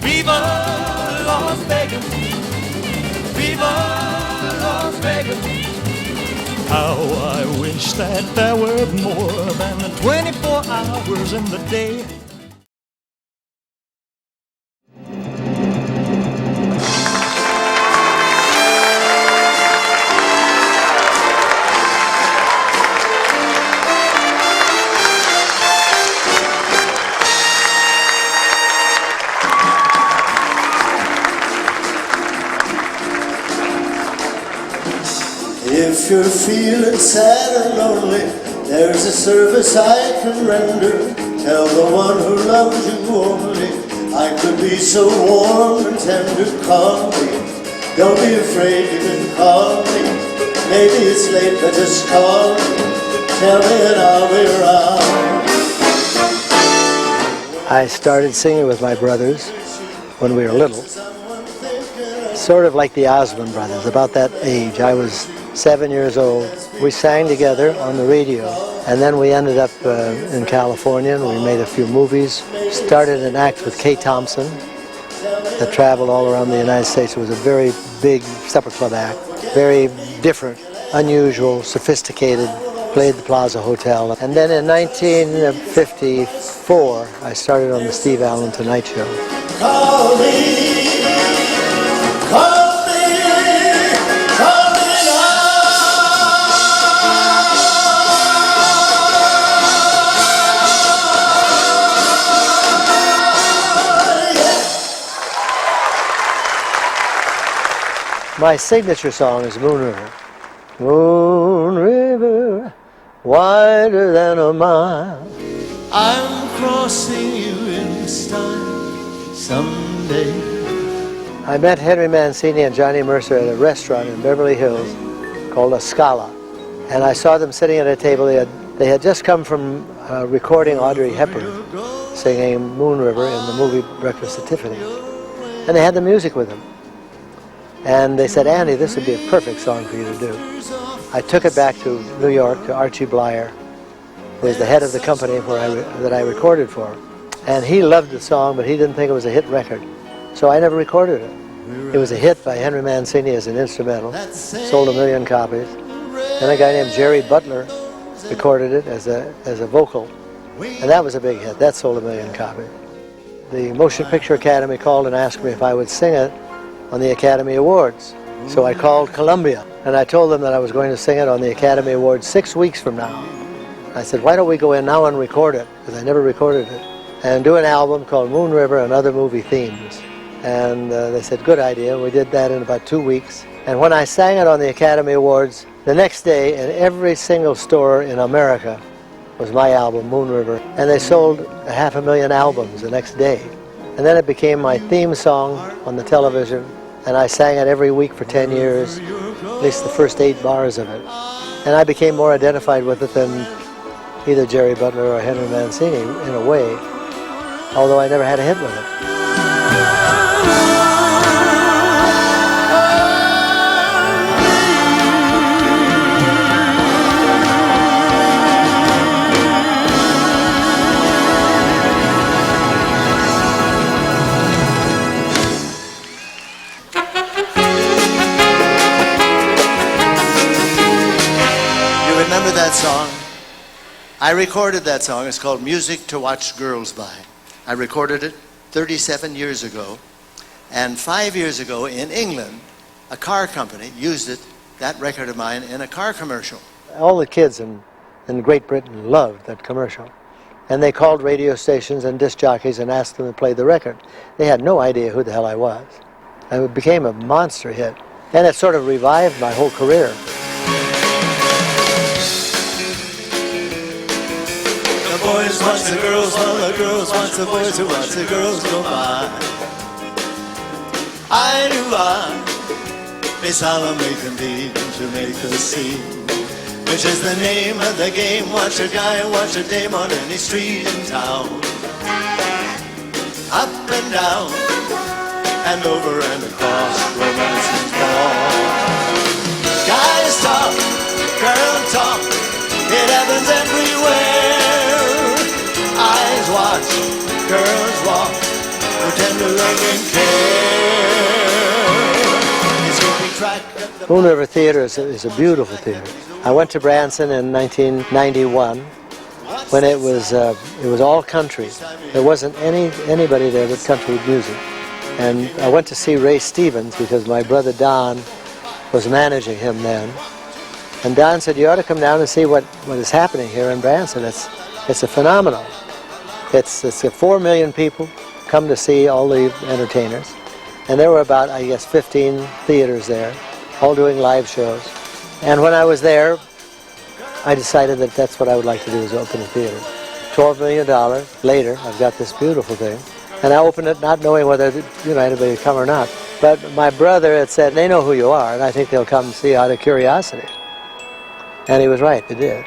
Viva Las Vegas, Viva Las Vegas. How I wish that there were more than 24 hours in the day. If you're feeling sad or lonely, there's a service I can render. Tell the one who loves you only, I could be so warm and tender. Call me, don't be afraid, you can call me. Maybe it's late, but just call me. Tell me and I'll be around. I started singing with my brothers when we were little. Sort of like the Osmond brothers, about that age. I was 7 years old. We sang together on the radio, and then we ended up in California, and we made a few movies. Started an act with Kay Thompson that traveled all around the United States. It was a very big supper club act, very different, unusual, sophisticated. Played the Plaza Hotel. And then in 1954, I started on the Steve Allen Tonight Show. Call me, call me, call me now. My signature song is Moon River. Moon River, wider than a mile. I'm crossing you in style someday. I met Henry Mancini and Johnny Mercer at a restaurant in Beverly Hills called La Scala. And I saw them sitting at a table. They had just come from recording Audrey Hepburn singing Moon River in the movie Breakfast at Tiffany's. And they had the music with them. And they said, Andy, this would be a perfect song for you to do. I took it back to New York to Archie Blyer, who was the head of the company that I recorded for. And he loved the song, but he didn't think it was a hit record. So I never recorded it. It was a hit by Henry Mancini as an instrumental, sold 1 million copies. Then a guy named Jerry Butler recorded it as a vocal, and that was a big hit. That sold 1 million copies. The Motion Picture Academy called and asked me if I would sing it on the Academy Awards. So I called Columbia, and I told them that I was going to sing it on the Academy Awards 6 weeks from now. I said, why don't we go in now and record it, because I never recorded it, and do an album called Moon River and Other Movie Themes. And they said, good idea. We did that in about 2 weeks. And when I sang it on the Academy Awards, the next day in every single store in America was my album, Moon River. And they sold 500,000 albums the next day. And then it became my theme song on the television, and I sang it every week for 10 years, at least the first 8 bars of it. And I became more identified with it than either Jerry Butler or Henry Mancini, in a way, although I never had a hit with it. Remember that song? I recorded that song. It's called Music to Watch Girls By. I recorded it 37 years ago, and 5 years ago in England, a car company used it, that record of mine, in a car commercial. All the kids in Great Britain loved that commercial, and they called radio stations and disc jockeys and asked them to play the record. They had no idea who the hell I was. And it became a monster hit, and it sort of revived my whole career. The boys watch the girls while the girls watch the boys who watch the girls go by. I knew I'd be solemnly convened to make a scene, which is the name of the game. Watch a guy, watch a dame on any street in town. Up and down, and over and across, romance's ball. Guys talk, girls talk, it happens everywhere. Eyes watch, girls walk, pretend Moon River Theater is a beautiful theater. I went to Branson in 1991 when it was all country. There wasn't anybody there but country music. And I went to see Ray Stevens because my brother Don was managing him then. And Don said, you ought to come down and see what is happening here in Branson. It's a phenomenon. It's 4 million people come to see all the entertainers. And there were about, I guess, 15 theaters there, all doing live shows. And when I was there, I decided that that's what I would like to do, is open a theater. $12 million later, I've got this beautiful thing. And I opened it not knowing whether anybody would come or not. But my brother had said, they know who you are, and I think they'll come and see out of curiosity. And he was right, they did.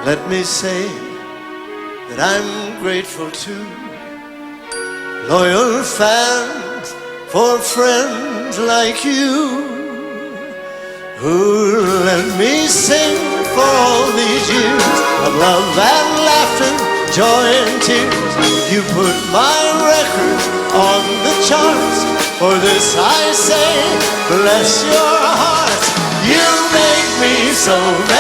Let me say that I'm grateful to loyal fans for friends like you who let me sing for all these years of love and laughter, joy and tears. You put my record on the charts. For this I say, bless your heart. You make me so very